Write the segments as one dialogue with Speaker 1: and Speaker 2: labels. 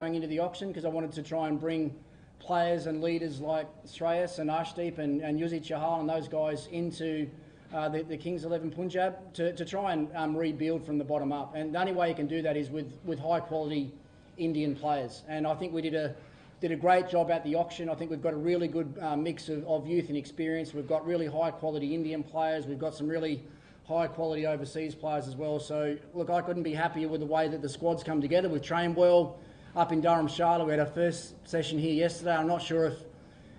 Speaker 1: going into the auction because I wanted to try and bring players and leaders like Shreyas and Arshdeep and Yuzi Chahal and those guys into the Kings 11 Punjab to try and rebuild from the bottom up. And the only way you can do that is with high quality Indian players. And I think we did a great job at the auction. I think we've got a really good mix of youth and experience. We've got really high quality Indian players. We've got some really high quality overseas players as well. So look, I couldn't be happier with the way that the squad's come together. We've trained well up in Durham, Charlotte. We had our first session here yesterday. I'm not sure if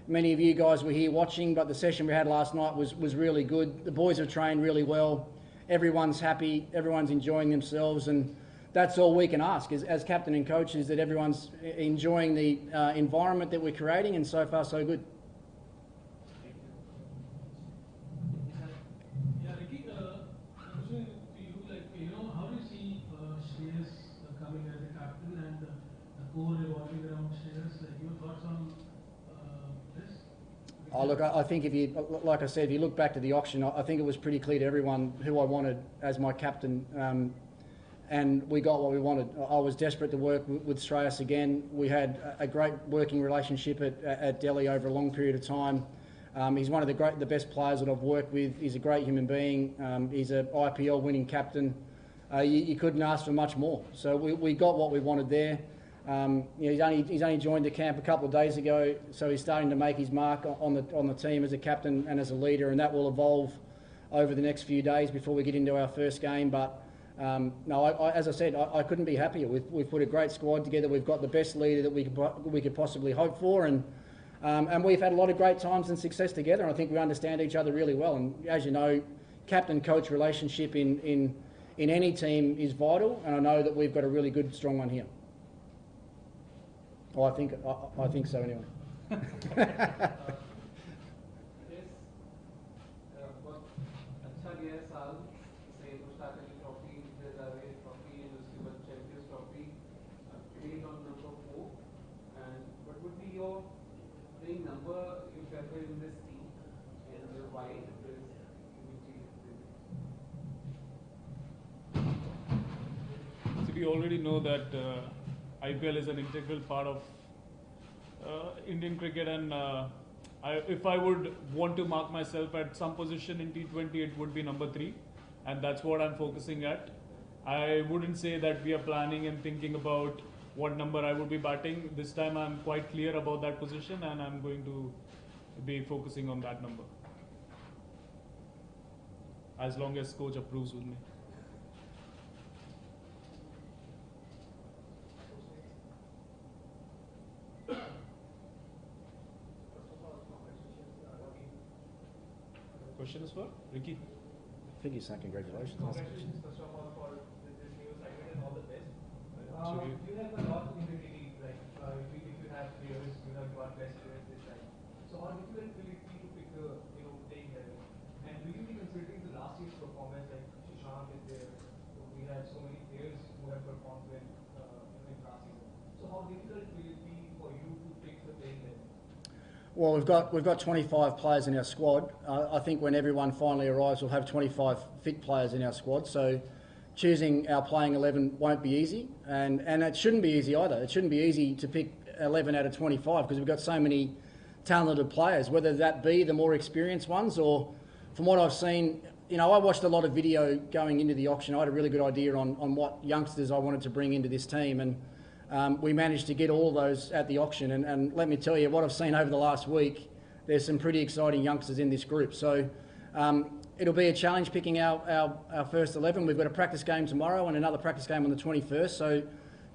Speaker 1: many of you guys were here watching, but the session we had last night was really good. The boys have trained really well. Everyone's happy. Everyone's enjoying themselves, and that's all we can ask as captain and coach, is that everyone's enjoying the environment that we're creating, and so far so good.
Speaker 2: Yeah, Ricky, question to you, how do you see Shreyas coming as a captain and the core revolving around Shreyas? Your thoughts on this?
Speaker 1: Oh, look, I think like I said, if you look back to the auction, I think it was pretty clear to everyone who I wanted as my captain. And we got what we wanted. I was desperate to work with Shreyas again. We had a great working relationship at Delhi over a long period of time. He's one of the best players that I've worked with. He's a great human being. He's an IPL winning captain. You couldn't ask for much more. So we got what we wanted there. He's only joined the camp a couple of days ago, so he's starting to make his mark on the team as a captain and as a leader, and that will evolve over the next few days before we get into our first game. But no, as I said, I couldn't be happier. We've put a great squad together. We've got the best leader that we could possibly hope for, and we've had a lot of great times and success together. And I think we understand each other really well. And as you know, captain-coach relationship in any team is vital, and I know that we've got a really good, strong one here. Oh, I think so anyway.
Speaker 3: Playing number you prefer in this team and why
Speaker 4: So we already know that IPL is an integral part of Indian cricket, and if I would want to mark myself at some position in T20, it would be number 3, and that's what I'm focusing at. I wouldn't say that we are planning and thinking about what number I would be batting. This time I'm quite clear about that position, and I'm going to be focusing on that number as long as coach approves with me. Question is for Ricky.
Speaker 1: I think he's saying congratulations.
Speaker 5: Congratulations, first of all, for this news. I wish you all the best. You have a lot in the league, if you have players, you have got best players this time. So how difficult will it be to pick the playing level? And will you be considering the last year's performance, like Shashank is there? So we had so many players who have performed well in last season. So how difficult will it be for you to pick the playing level?
Speaker 1: Well, we've got 25 players in our squad. I think when everyone finally arrives, we'll have 25 fit players in our squad. So choosing our playing 11 won't be easy, and it shouldn't be easy either. It shouldn't be easy to pick 11 out of 25 because we've got so many talented players, whether that be the more experienced ones or, from what I've seen, I watched a lot of video going into the auction. I had a really good idea on what youngsters I wanted to bring into this team, and we managed to get all of those at the auction. And let me tell you, what I've seen over the last week, there's some pretty exciting youngsters in this group. So it'll be a challenge picking our first 11. We've got a practice game tomorrow and another practice game on the 21st, so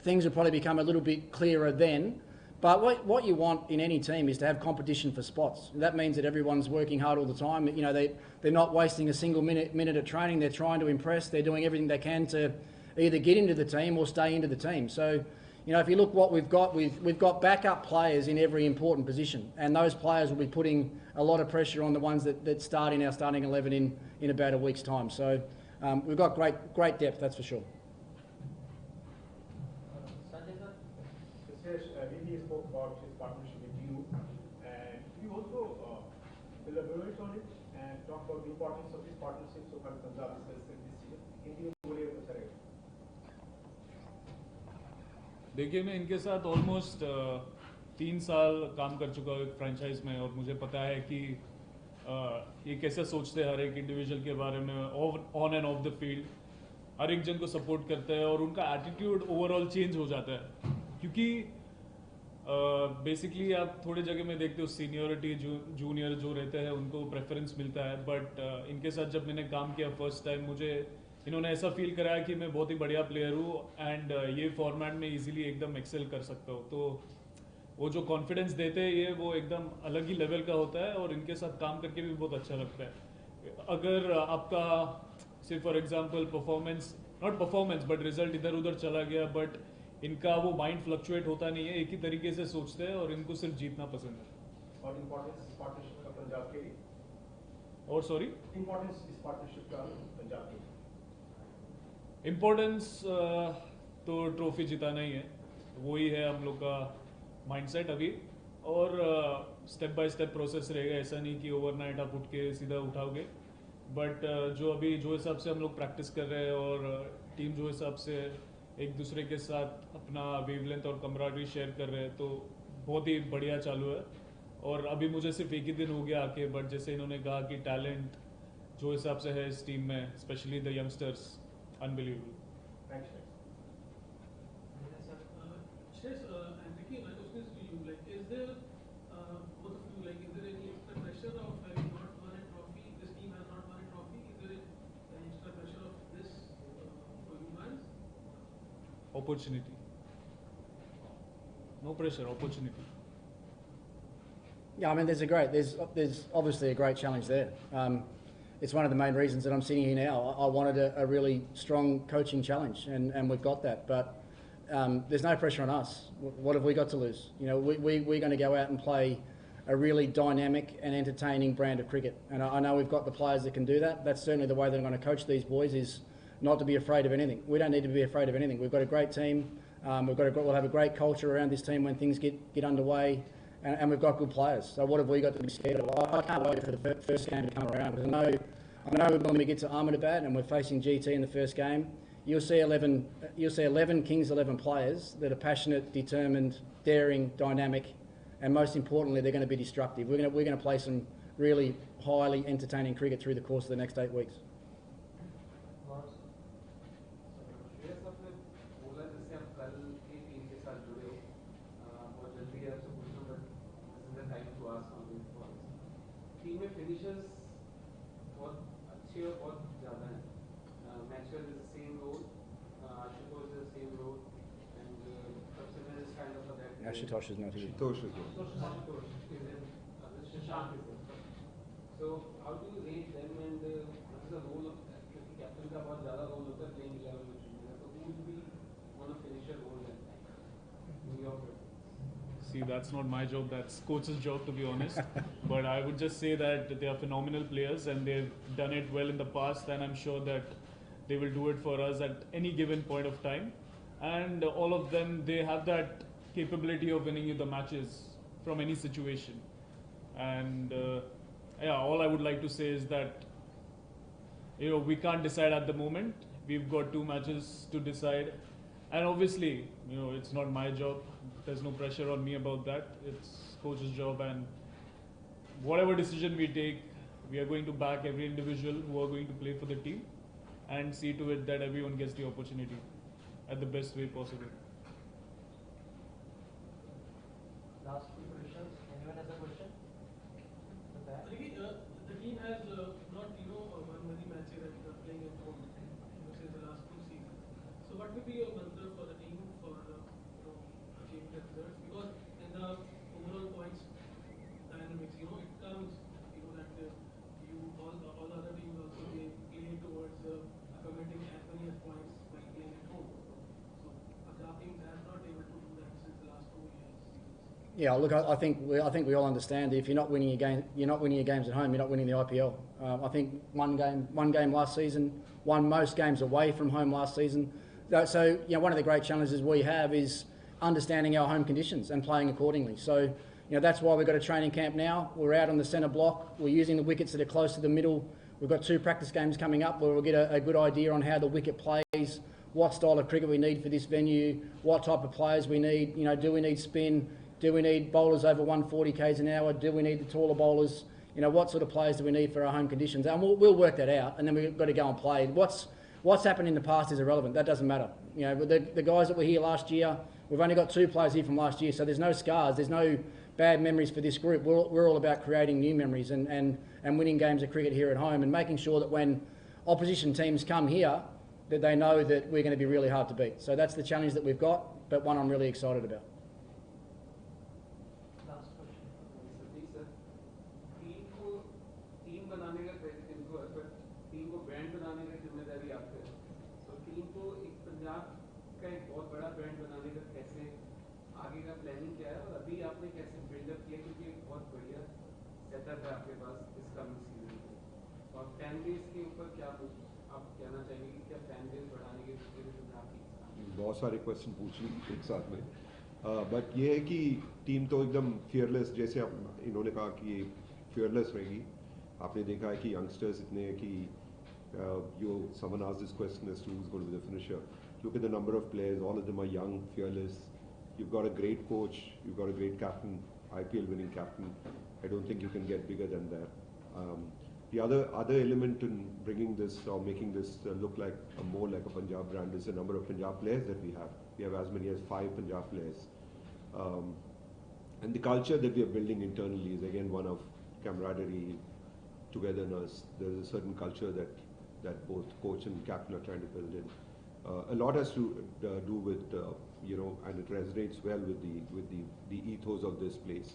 Speaker 1: things will probably become a little bit clearer then. But what you want in any team is to have competition for spots. That means that everyone's working hard all the time. They're not wasting a single minute at training. They're trying to impress. They're doing everything they can to either get into the team or stay into the team. So, if you look what we've got backup players in every important position, and those players will be putting a lot of pressure on the ones that start in our starting 11 in about a week's time. So we've got great depth, that's for sure.
Speaker 6: He spoke about his partnership with you, and you also elaborate on it and talk about the importance of this partnership so far Punjab is this year. Can you
Speaker 4: देखिए मैं इनके साथ almost 3 साल काम कर चुका हूँ एक फ्रेंचाइज में, और मुझे पता है कि ये कैसे सोचते हैं हर एक इंडिविजुअल के बारे में, on and off the field हर एक जन को सपोर्ट करते हैं, और उनका एटीट्यूड ओवरऑल चेंज हो जाता है। क्योंकि बेसिकली आप थोड़े जगह में देखते हो सीनियरिटी जूनियर जो रहते हैं उनको प्रेफरेंस मिलता है, बट इनके साथ जब मैंने काम किया फर्स्ट टाइम, मुझे इन्होंने ऐसा फील कराया कि मैं बहुत ही बढ़िया प्लेयर हूँ एंड ये फॉर्मेट में इजीली एकदम एक्सेल कर सकता हूँ। तो वो जो कॉन्फिडेंस देते हैं ये वो एकदम अलग ही लेवल का होता है, और इनके साथ काम करके भी बहुत अच्छा लगता है। अगर आपका सिर्फ for example not performance but result इधर उधर चला गया, बट इनका वो माइंड फ्लक्चुएट होता नहीं है, एक ही तरीके से सोचते हैं और इनको सिर्फ जीतना पसंद है।
Speaker 6: और इम्पोर्टेंस इस पार्टनरशिप का पंजाब के लिए,
Speaker 4: और सॉरी
Speaker 6: इम्पोर्टेंस इस पार्टनरशिप का पंजाब के लिए।
Speaker 4: इम्पोर्टेंस तो ट्रॉफी जिताना ही है, वही है हम लोग का माइंडसेट अभी, और स्टेप बाय स्टेप प्रोसेस रहेगा। ऐसा नहीं कि ओवरनाइट आप उठ के सीधा उठाओगे, बट जो अभी जो हिसाब से हम लोग प्रैक्टिस कर रहे हैं और टीम जो हिसाब से एक दूसरे के साथ अपना वेवलेंथ और कमराडरी शेयर कर रहे हैं, तो बहुत ही बढ़िया चालू है। और अभी मुझे सिर्फ एक ही दिन हो गया आके, बट जैसे इन्होंने कहा कि टैलेंट जो हिसाब से है इस टीम में, specially the youngsters, unbelievable.
Speaker 6: Thanks.
Speaker 2: Shreyas, and Ricky, my question is to you. Like, is there both of you? Like, is there any extra pressure of having not won a trophy? This team has not won a trophy. Is there any extra pressure of this for you guys?
Speaker 4: Opportunity. No pressure, opportunity.
Speaker 1: Yeah, I mean, there's obviously a great challenge there. It's one of the main reasons that I'm sitting here now. I wanted a really strong coaching challenge, and we've got that. But there's no pressure on us. What have we got to lose? You know, we're going to go out and play a really dynamic and entertaining brand of cricket. And I know we've got the players that can do that. That's certainly the way that I'm going to coach these boys, is not to be afraid of anything. We don't need to be afraid of anything. We've got a great team. We'll have a great culture around this team when things get underway. And we've got good players. So what have we got to be scared of? I can't wait for the first game to come around, because I know when we get to Ahmedabad and we're facing GT in the first game, you'll see 11 Kings 11 players that are passionate, determined, daring, dynamic, and most importantly, they're going to be destructive. We're going to play some really highly entertaining cricket through the course of the next 8 weeks.
Speaker 3: Shreyas, आपने बोला जैसे आप कल की team के साथ जुड़े हो, बहुत जल्दी है आपसे पूछना, but this is the time to ask on this points. Team में फिनिशर्स बहुत अच्छे और बहुत ज़्यादा हैं। Maxwell is the same role, Ashutosh is the same role, and सबसे is kind of that.
Speaker 1: Ashutosh is not here.
Speaker 3: Ashutosh is in, Shashank is in. So how do you rate them, and what is the role of, क्योंकि captain का बहुत ज़्यादा role होता है playing 11 में चुनने का, तो who will be one of finisher role that time in your preference?
Speaker 4: See, that's not my job, that's coach's job, to be honest. But I would just say that they are phenomenal players and they've done it well in the past, and I'm sure that they will do it for us at any given point of time. And all of them, they have that capability of winning you the matches from any situation. And yeah, all I would like to say is that, you know, we can't decide at the moment. We've got 2 matches to decide, and obviously, you know, it's not my job. There's no pressure on me about that. It's coach's job, and whatever decision we take, we are going to back every individual who are going to play for the team, and see to it that everyone gets the opportunity at the best way possible.
Speaker 5: Last 2 questions. Anyone has a question?
Speaker 2: Ricky, the team has not, won many matches at playing at home, since the last 2 seasons. So what will be your mantra for the team for, achieving the results? Because in the overall points dynamics, it comes, that all the other teams also they play towards accommodating as many as points by playing at home. So Punjab Kings has not able to do that since the last 2 years.
Speaker 1: Yeah, look, I think we all understand that if you're not winning your games at home, you're not winning the IPL. I think one game last season, won most games away from home last season. So one of the great challenges we have is understanding our home conditions and playing accordingly. So that's why we've got a training camp now. We're out on the centre block. We're using the wickets that are close to the middle. We've got 2 practice games coming up where we'll get a good idea on how the wicket plays, what style of cricket we need for this venue, what type of players we need. You know, do we need spin? Do we need bowlers over 140 k's an hour? Do we need the taller bowlers? You know, what sort of players do we need for our home conditions? And we'll work that out, and then we've got to go and play. What's happened in the past is irrelevant. That doesn't matter. You know, the guys that were here last year, we've only got 2 players here from last year, so there's no scars, there's no bad memories for this group. We're all about creating new memories and winning games of cricket here at home, and making sure that when opposition teams come here, that they know that we're going to be really hard to beat. So that's the challenge that we've got, but one I'm really excited about.
Speaker 5: Last question.
Speaker 3: Satish sir, team बनाने का credit इनको है, पर team को brand बनाने की जिम्मेदारी आपकी है। तो टीम को एक पंजाब का एक बहुत बड़ा ब्रांड बनाने का कैसे आगे का प्लानिंग क्या है, और अभी आपने कैसे बिल्डअप किया, क्योंकि एक बहुत बढ़िया सेटअप है आपके पास इस कमिंग सीजन में, और फैन बेस के ऊपर क्या आप कहना चाहेंगे कि क्या फैन बेस बढ़ाने के लिए पंजाब की
Speaker 7: बहुत सारे क्वेश्चन पूछ ली एक साथ में, बट ये है कि टीम तो एकदम फियरलेस, जैसे आप इन्होंने कहा कि फियरलेस रहेगी। आपने देखा है कि यंगस्टर्स इतने हैं कि someone asked this question as to who's going to be the finisher. Look at the number of players, all of them are young, fearless. You've got a great coach, you've got a great captain, IPL winning captain. I don't think you can get bigger than that. The other element in bringing this or making this look like more like a Punjab brand is the number of Punjab players that we have. We have as many as 5 Punjab players. And the culture that we are building internally is again one of camaraderie, togetherness. There is a certain culture that both coach and captain are trying to build in. A lot has to do with and it resonates well with the ethos of this place.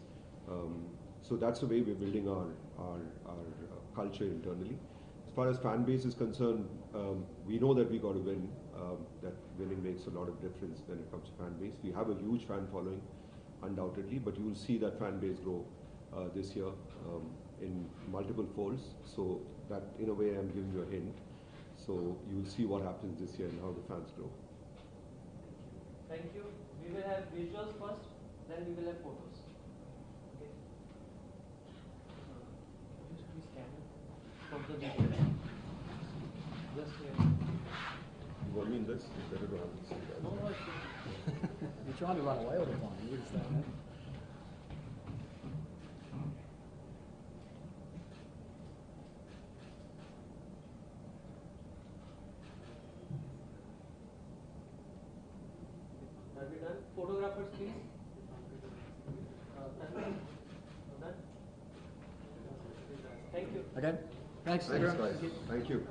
Speaker 7: So that's the way we're building our culture internally. As far as fan base is concerned, we know that we got to win. That winning makes a lot of difference when it comes to fan base. We have a huge fan following, undoubtedly, but you will see that fan base grow this year in multiple folds. So that, in a way, I'm giving you a hint. So you will see what happens this year and how the fans grow.
Speaker 5: Thank you. We will have visuals first, then we will have photos. Okay. Just please scan it from the video. Just here.
Speaker 7: You want me in this? It's better to have this.
Speaker 5: No, it's good.
Speaker 1: You're trying to run away all the time. You just don't know.
Speaker 5: Are we done? Photographers, please. Done? Thank you.
Speaker 1: Okay. Thanks.
Speaker 7: Thanks, guys. Thank you.